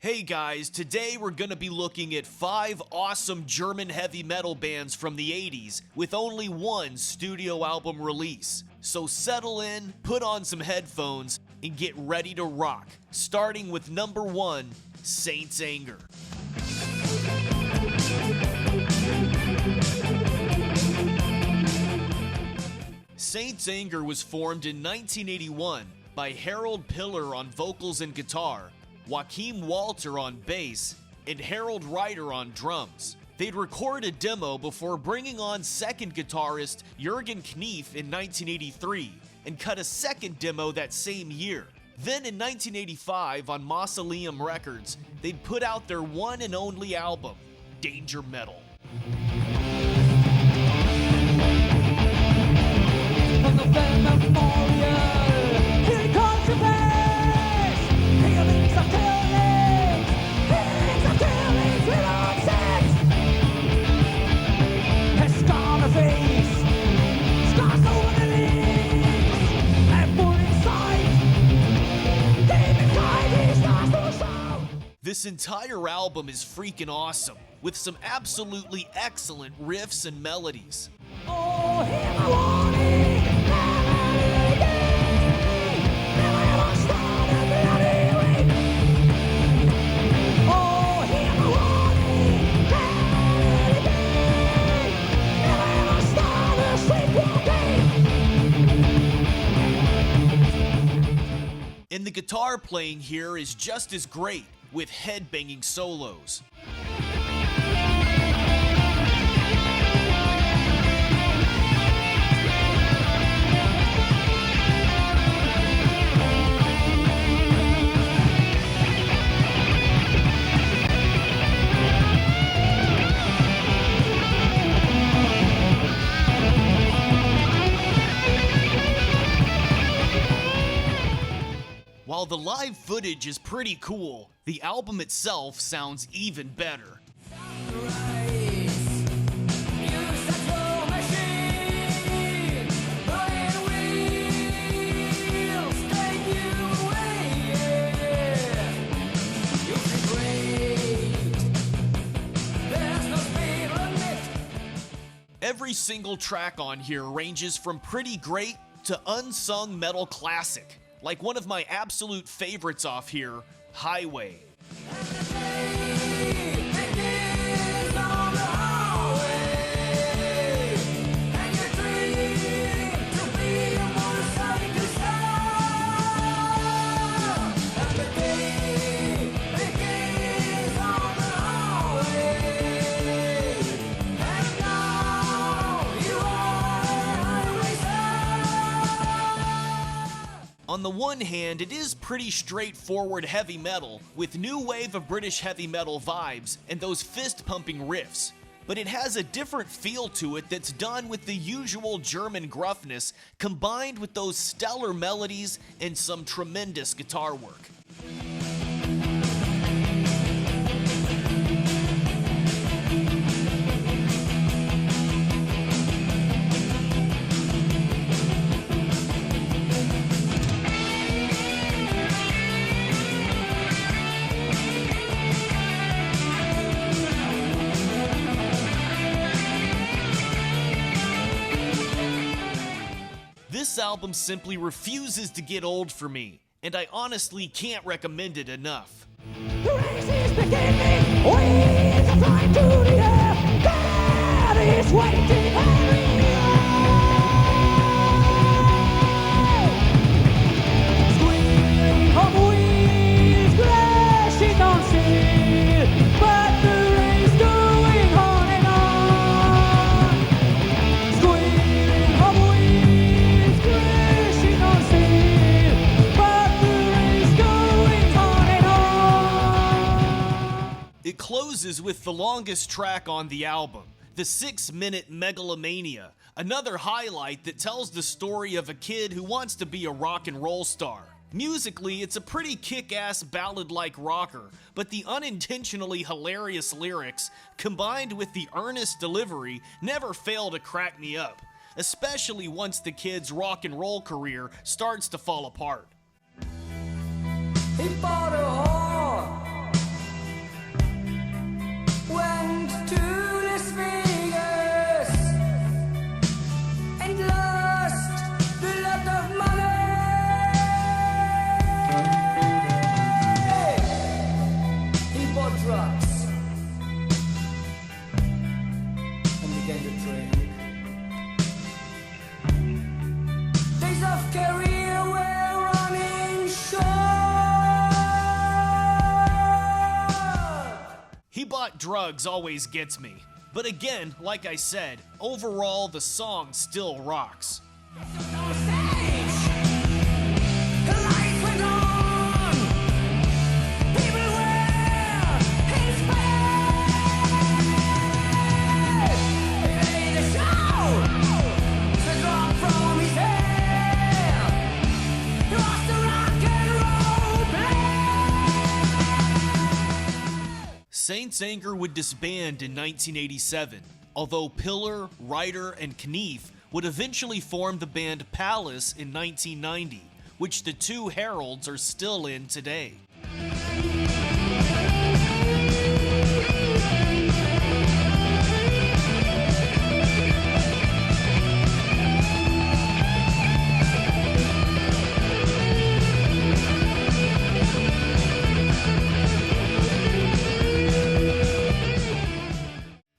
Hey guys, today we're gonna be looking at 5 awesome German heavy metal bands from the 80s with only one studio album release. So settle in, put on some headphones, and get ready to rock. Starting with number 1, Saints Anger. Saints Anger was formed in 1981 by Harold Pillar on vocals and guitar, Joachim Walter on bass, and Harold Ryder on drums. They'd record a demo before bringing on second guitarist Jürgen Knief in 1983 and cut a second demo that same year. Then in 1985 on Mausoleum Records, they'd put out their one and only album, Danger Metal. This entire album is freaking awesome, with some absolutely excellent riffs and melodies. Oh, hear my warning, never ever start a bloody week. Oh, hear my warning, never ever start a sleepwalking. And the guitar playing here is just as great, with headbanging solos. While the live footage is pretty cool, the album itself sounds even better. Every single track on here ranges from pretty great to unsung metal classic, like one of my absolute favorites off here, Highway. On the one hand, it is pretty straightforward heavy metal, with new wave of British heavy metal vibes and those fist-pumping riffs. But it has a different feel to it that's done with the usual German gruffness, combined with those stellar melodies and some tremendous guitar work. This album simply refuses to get old for me, and I honestly can't recommend it enough. The race is beginning, winds are flying to the air, God is waiting Squealing of wheels, crashing on steel, but the race going on and on. Squealing of wheels, crashing on steel, but the race going on and on. It closes with the longest track on the album, the 6-minute Megalomania, another highlight that tells the story of a kid who wants to be a rock and roll star. Musically, it's a pretty kick-ass ballad-like rocker, but the unintentionally hilarious lyrics, combined with the earnest delivery, never fail to crack me up, especially once the kid's rock and roll career starts to fall apart. He bought a whore trucks and began to drink. Days of career were running short. He Bought Drugs always gets me. But again, like I said, overall the song still rocks. Saint's Anger would disband in 1987, although Pillar, Ryder, and Knief would eventually form the band Palace in 1990, which the two Heralds are still in today.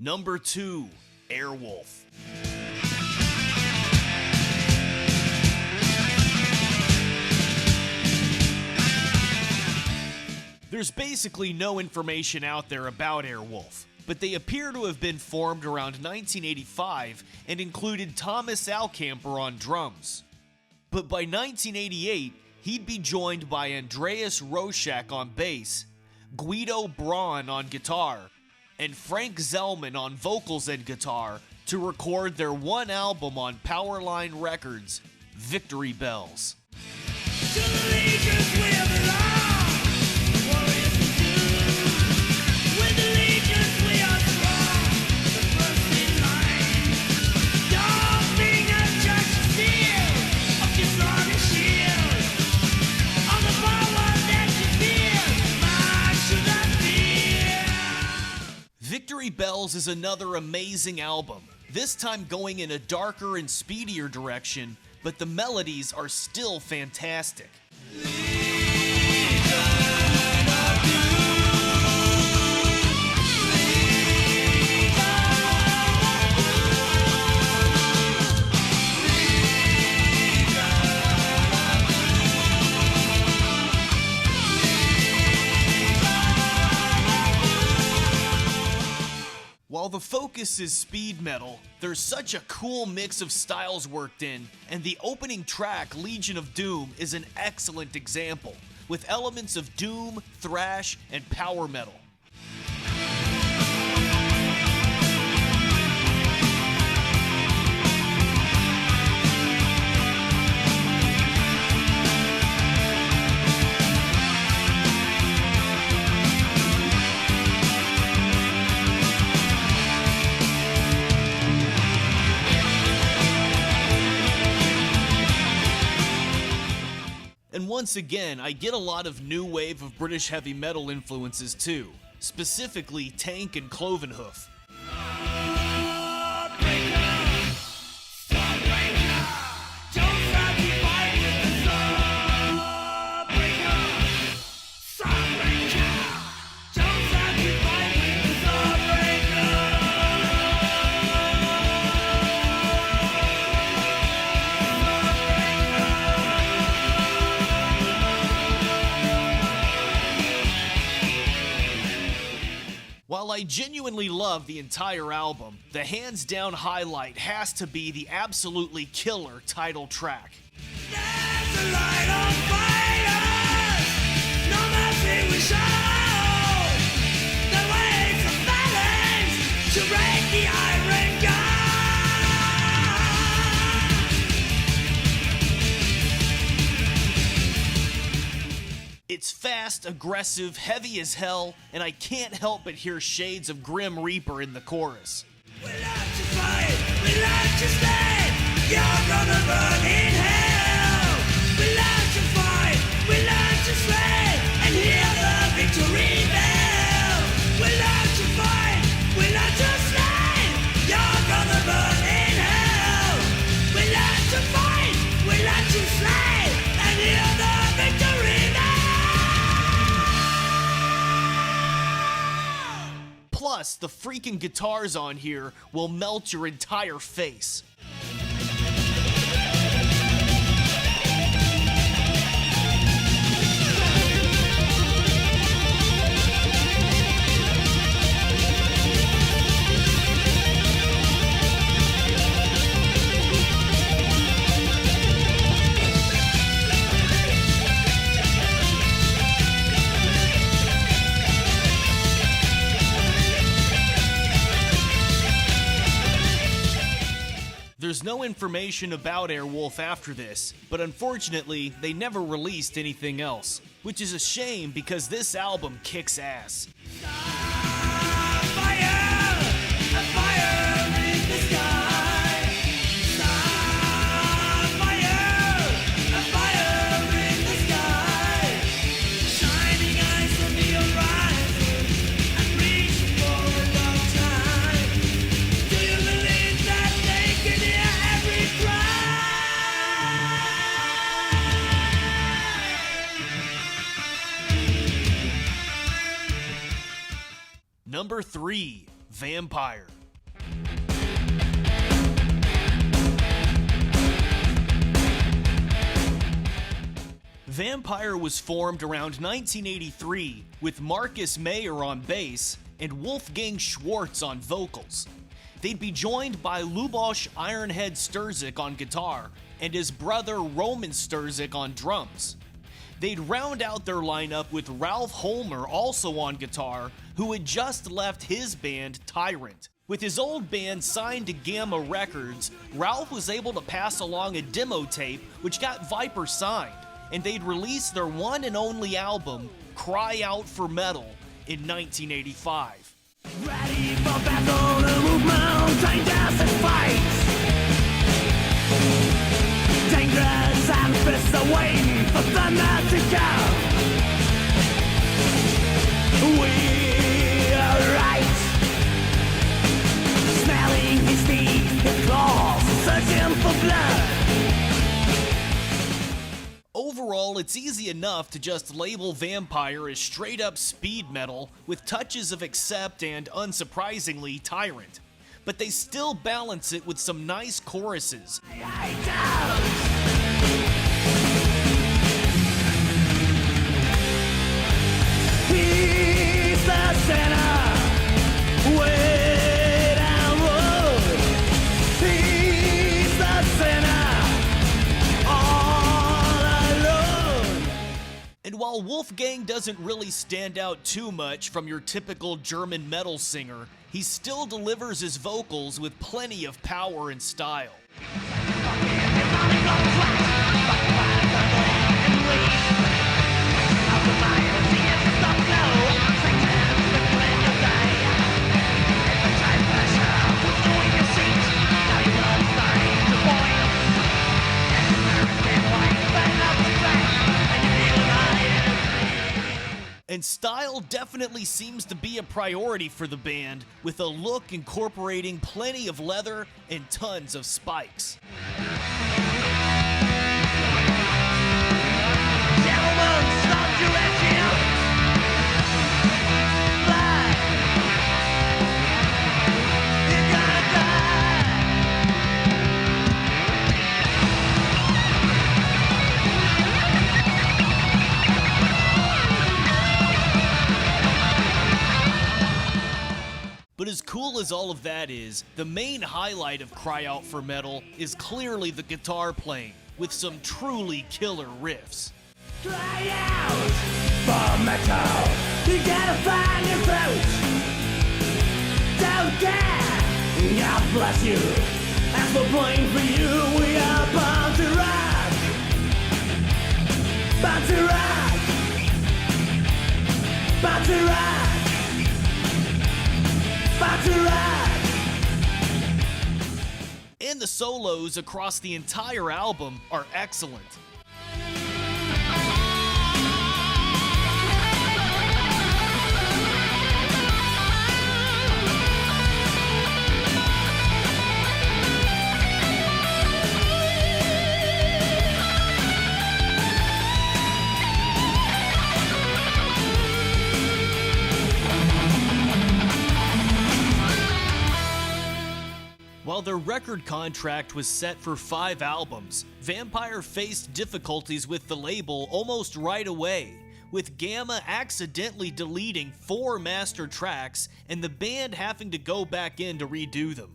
Number 2, Airwolf. There's basically no information out there about Airwolf, but they appear to have been formed around 1985 and included Thomas Alcamper on drums. But by 1988, he'd be joined by Andreas Roszak on bass, Guido Braun on guitar, and Frank Zellman on vocals and guitar to record their one album on Powerline Records, Victory Bells. To the legions we belong, warriors we do. With the legions we are strong, the first in line. Your fingers touch the steel of your strongest shield. On the power that you feel, march to the field. Victory Bells is another amazing album, this time going in a darker and speedier direction, but the melodies are still fantastic. While the focus is speed metal, there's such a cool mix of styles worked in, and the opening track, Legion of Doom, is an excellent example, with elements of doom, thrash, and power metal. And once again, I get a lot of new wave of British heavy metal influences too, specifically Tank and Clovenhoof. While I genuinely love the entire album, the hands-down highlight has to be the absolutely killer title track. There's a light on fire, no mercy we show. The waves of violence to break the iron guard. It's fast, aggressive, heavy as hell, and I can't help but hear shades of Grim Reaper in the chorus. We love to fight, we love to stay. You're gonna burn in hell. We love to fight, we love to slay, and hear the victory bell. We love to fight, we love to slay. You're gonna burn in hell. We love to fight, we love to slay, and hear the victory bell. Plus, the freaking guitars on here will melt your entire face. There's no information about Airwolf after this, but unfortunately, they never released anything else, which is a shame because this album kicks ass. Number 3, Vampire. Vampire was formed around 1983 with Marcus Mayer on bass and Wolfgang Schwartz on vocals. They'd be joined by Luboš Ironhead Sturzik on guitar and his brother Roman Sturzik on drums. They'd round out their lineup with Ralph Holmer also on guitar, who had just left his band Tyrant. With his old band signed to Gamma Records, Ralph was able to pass along a demo tape which got Viper signed, and they'd release their one and only album, Cry Out for Metal, in 1985. Ready for battle, the movement, dangerous fights. Dangerous and fists are waiting for thunder to come. We are right. Smelling his teeth, his claws, searching for blood. Overall, it's easy enough to just label Vampire as straight up speed metal with touches of Accept and, unsurprisingly, Tyrant. But they still balance it with some nice choruses. He's the sinner, way down road. He's the sinner, all alone. And while Wolfgang doesn't really stand out too much from your typical German metal singer, he still delivers his vocals with plenty of power and style. And style definitely seems to be a priority for the band, with a look incorporating plenty of leather and tons of spikes. Gentlemen, stop your action. Fly. You're gonna die. But as cool as all of that is, the main highlight of Cry Out for Metal is clearly the guitar playing, with some truly killer riffs. Cry out for metal. You gotta find your throat. Don't care. God bless you. As we're playing for you, we are bound to rock. Bound to rock. Bound to rock. Bound to rock. And the solos across the entire album are excellent. While their record contract was set for 5 albums, Vampire faced difficulties with the label almost right away, with Gamma accidentally deleting 4 master tracks and the band having to go back in to redo them.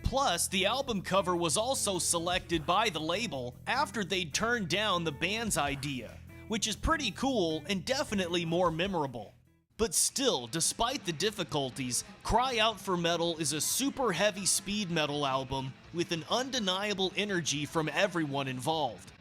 Plus, the album cover was also selected by the label after they'd turned down the band's idea, which is pretty cool and definitely more memorable. But still, despite the difficulties, Cry Out for Metal is a super heavy speed metal album with an undeniable energy from everyone involved.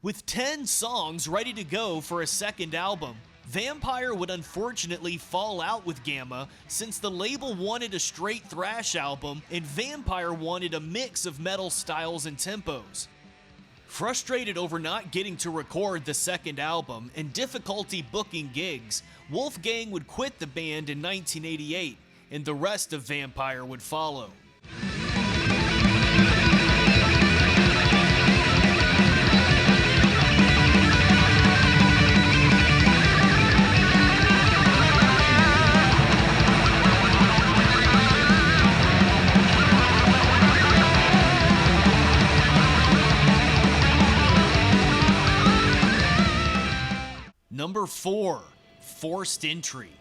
With 10 songs ready to go for a second album, Vampire would unfortunately fall out with Gamma since the label wanted a straight thrash album and Vampire wanted a mix of metal styles and tempos. Frustrated over not getting to record the second album and difficulty booking gigs, Wolfgang would quit the band in 1988, and the rest of Vampire would follow. Number 4, Forced Entry.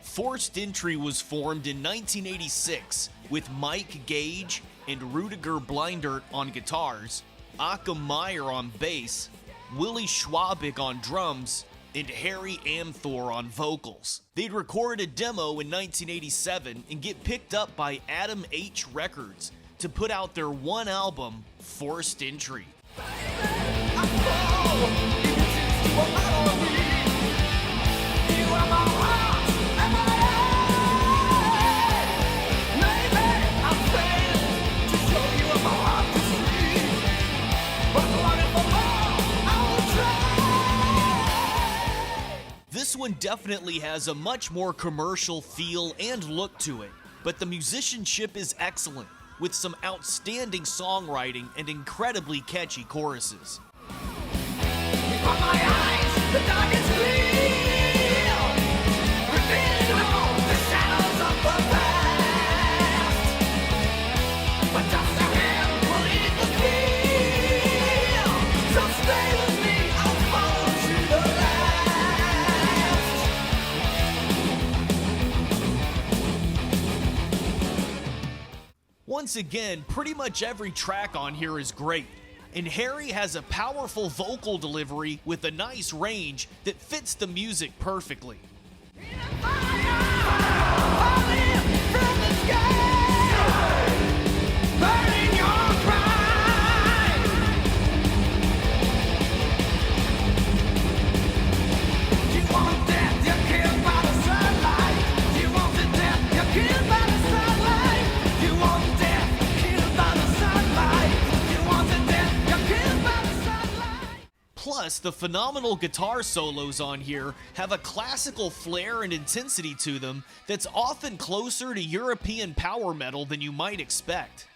Forced Entry was formed in 1986 with Mike Gage and Rudiger Blindert on guitars, Achim Meyer on bass, Willie Schwabig on drums, and Harry Amthor on vocals. They'd record a demo in 1987 and get picked up by Adam H. Records to put out their one album, Forced Entry. This one definitely has a much more commercial feel and look to it, but the musicianship is excellent, with some outstanding songwriting and incredibly catchy choruses. Before my eyes, the dark is clear, revealing all the shadows of the past. But just a hand will lead the field, so stay with me, I'll follow to the last. Once again, pretty much every track on here is great, and Harry has a powerful vocal delivery with a nice range that fits the music perfectly. Plus, the phenomenal guitar solos on here have a classical flair and intensity to them that's often closer to European power metal than you might expect.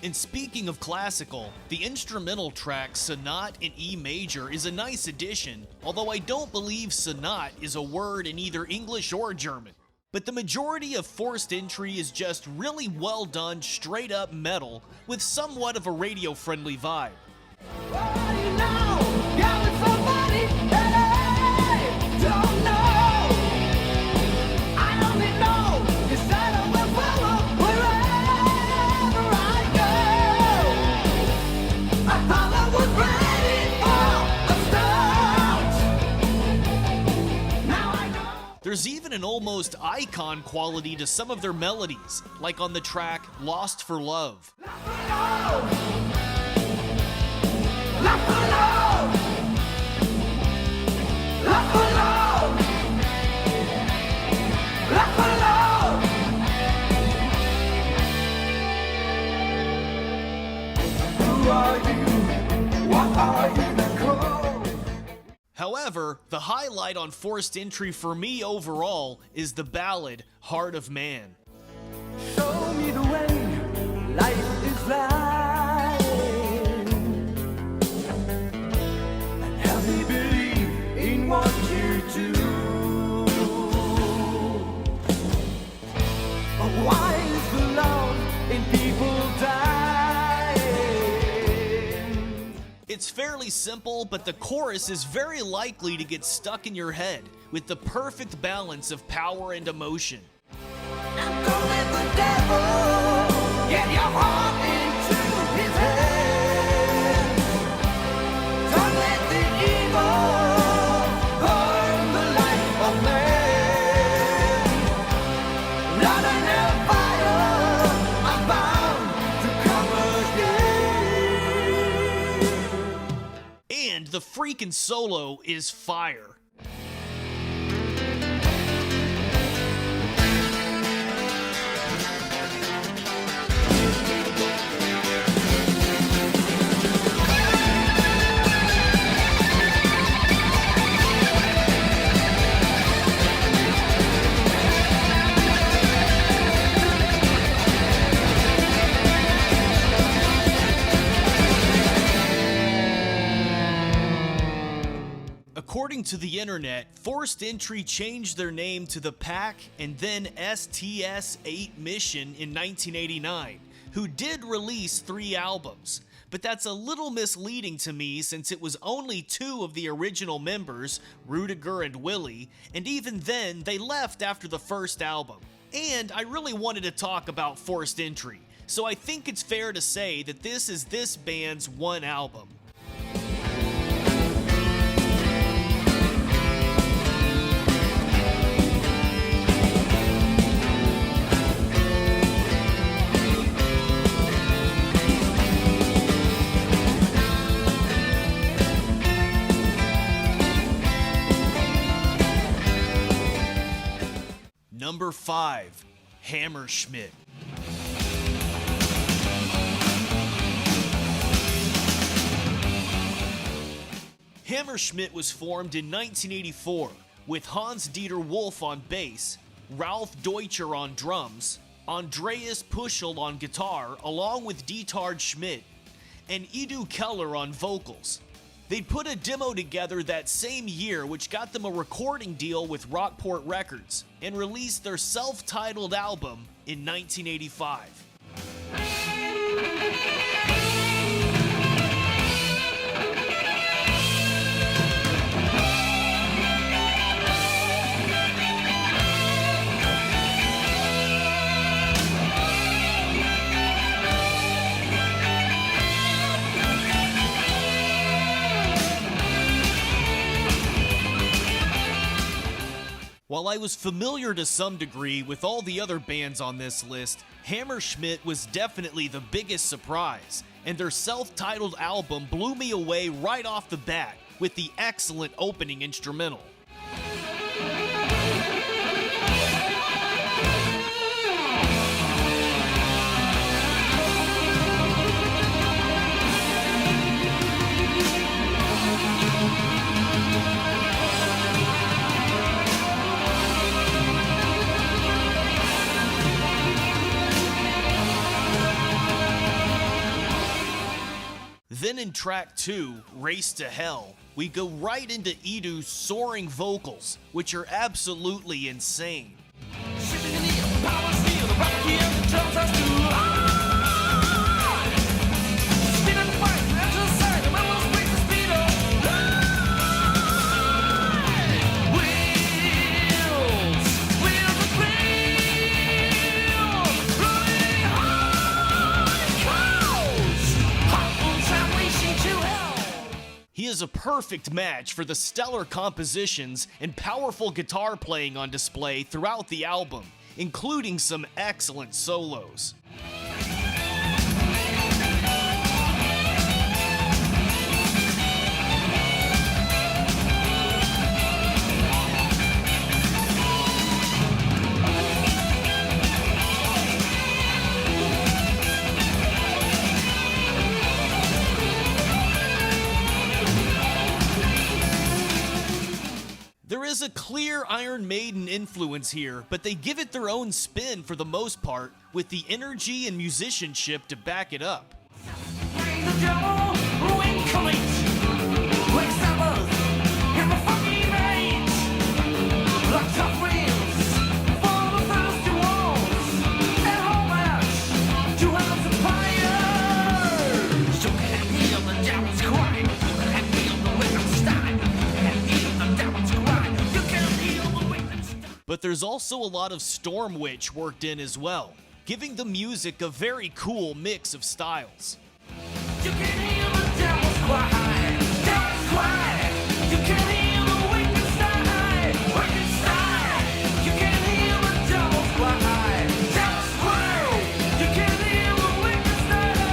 And speaking of classical, the instrumental track Sonate in E major is a nice addition, although I don't believe sonate is a word in either English or German. But the majority of Forced Entry is just really well done straight up metal with somewhat of a radio-friendly vibe. I thought I was ready for a start. There's even an almost icon quality to some of their melodies, like on the track Lost for Love. However, the highlight on Forced Entry for me overall is the ballad Heart of Man. Show me the way life is lying, and help me believe in what you do. But why is the love in people dying? It's fairly simple, but the chorus is very likely to get stuck in your head with the perfect balance of power and emotion. Don't let the devil get your heart into his head. Don't let the evil burn the life of man. Blood and hellfire are bound to come again. And the freaking solo is fire. According to the internet, Forced Entry changed their name to the Pack and then STS-8 Mission in 1989, who did release 3 albums. But that's a little misleading to me since it was only 2 of the original members, Rudiger and Willie, and even then they left after the first album. And I really wanted to talk about Forced Entry, so I think it's fair to say that this is this band's one album. Number 5, Schmidt. Schmidt was formed in 1984 with Hans-Dieter Wolf on bass, Ralph Deutscher on drums, Andreas Puschel on guitar along with Dieter Schmidt, and Edu Keller on vocals. They'd put a demo together that same year which got them a recording deal with Rockport Records and released their self-titled album in 1985. While I was familiar to some degree with all the other bands on this list, Schmidt was definitely the biggest surprise, and their self-titled album blew me away right off the bat with the excellent opening instrumental. Then in track 2, Race to Hell, we go right into Edu's soaring vocals, which are absolutely insane. He is a perfect match for the stellar compositions and powerful guitar playing on display throughout the album, including some excellent solos. There is a clear Iron Maiden influence here, but they give it their own spin for the most part, with the energy and musicianship to back it up. But there's also a lot of Storm Witch worked in as well, giving the music a very cool mix of styles. You can hear the devil's cry, devil's cry. You can hear the wicked sigh, wicked sigh. You can hear the devil's cry, devil's cry. You can hear the wicked sigh.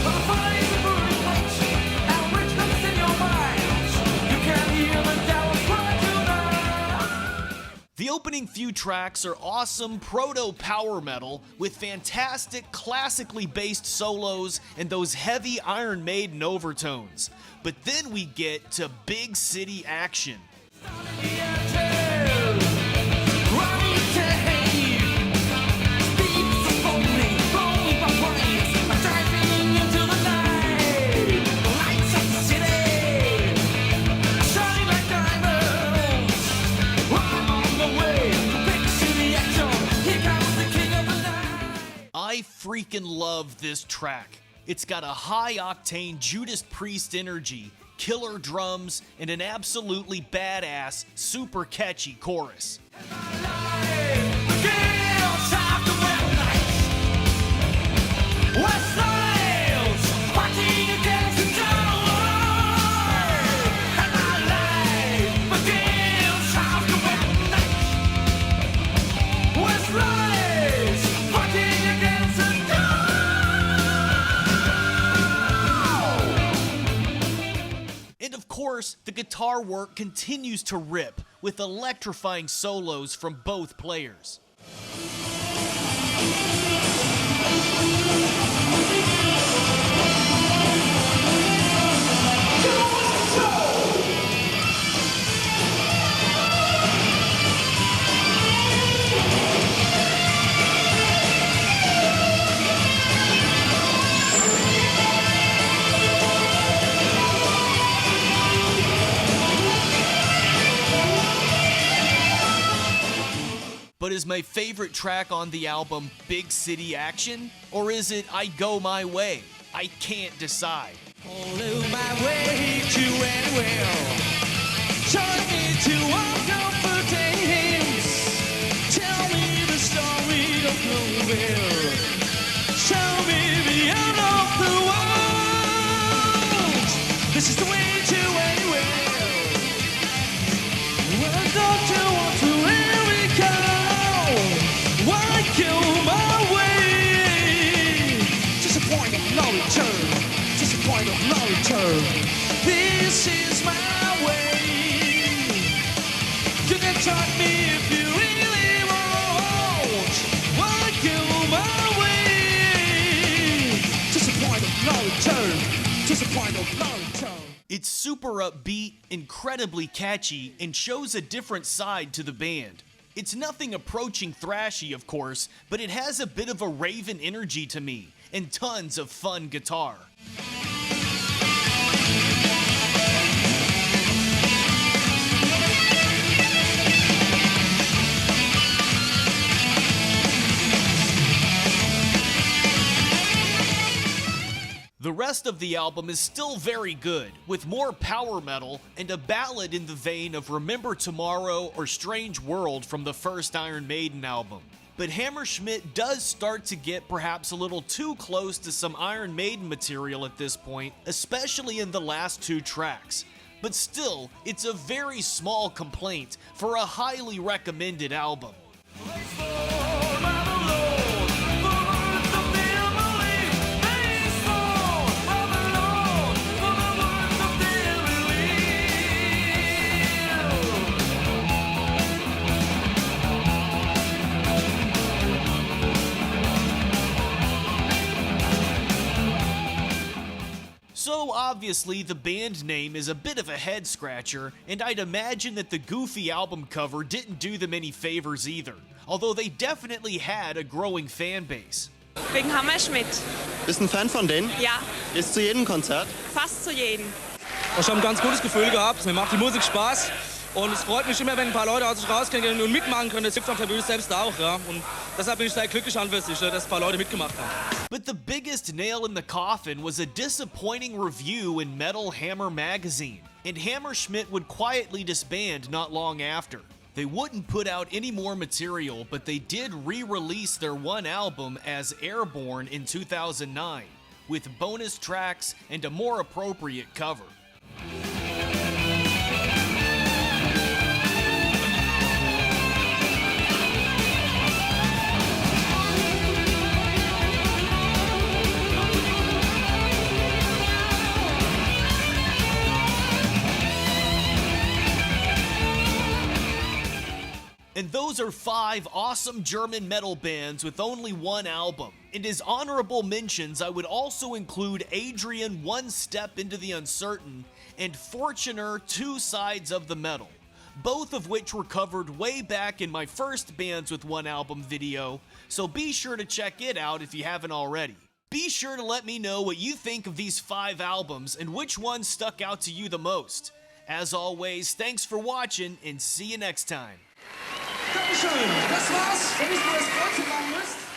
But the fire's a burning light, and witchcraft's in your mind. You can hear the devil's cry tonight. The opening few tracks are awesome proto-power metal with fantastic classically based solos and those heavy Iron Maiden overtones. But then we get to big city action. I freaking love this track. It's got a high-octane Judas Priest energy, killer drums, and an absolutely badass, super catchy chorus. And of course, the guitar work continues to rip with electrifying solos from both players. But is my favorite track on the album Big City Action? Or is it I Go My Way? I can't decide. Follow my way to anywhere. Join me to walk comforting hymns. Tell me the story of nowhere. Show me the end of the world. This is the way to anywhere. Well, don't you want to where we go? Why go my way? Just a point of no return. Just a point of no return. This is my way. You can talk me if you really want. Why go my way? Just a point of no return. Just a point of no return. It's super upbeat, incredibly catchy, and shows a different side to the band. It's nothing approaching thrashy, of course, but it has a bit of a Raven energy to me, and tons of fun guitar. The rest of the album is still very good, with more power metal and a ballad in the vein of Remember Tomorrow or Strange World from the first Iron Maiden album. But Hammerschmidt does start to get perhaps a little too close to some Iron Maiden material at this point, especially in the last 2 tracks. But still, it's a very small complaint for a highly recommended album. So obviously the band name is a bit of a head scratcher, and I'd imagine that the goofy album cover didn't do them any favors either, although they definitely had a growing fan base. Wegen Hammerschmidt. Bist ein Fan von denen? Ja, Gehst zu jedem Konzert? fast zu jedem. Ich habe ein ganz gutes Gefühl gehabt. Mir macht die Musik Spaß. Und es freut mich immer, wenn ein paar Leute aus sich rauskennen und mitmachen können. Das hilft auf der Bühne selbst auch. Ja. Und deshalb bin ich sehr glücklich an sich, dass ein paar Leute mitgemacht haben. But the biggest nail in the coffin was a disappointing review in Metal Hammer magazine, and Hammerschmidt would quietly disband not long after. They wouldn't put out any more material, but they did re-release their one album as Airborne in 2009, with bonus tracks and a more appropriate cover. And those are 5 awesome German metal bands with only one album. And as honorable mentions, I would also include Adrian One Step Into the Uncertain and Fortuner Two Sides of the Metal, both of which were covered way back in my first Bands with One Album video, so be sure to check it out if you haven't already. Be sure to let me know what you think of these 5 albums and which one stuck out to you the most. As always, thanks for watching and see you next time. Dankeschön, das war's. Wenn ich nur das Kreuz machen müsst.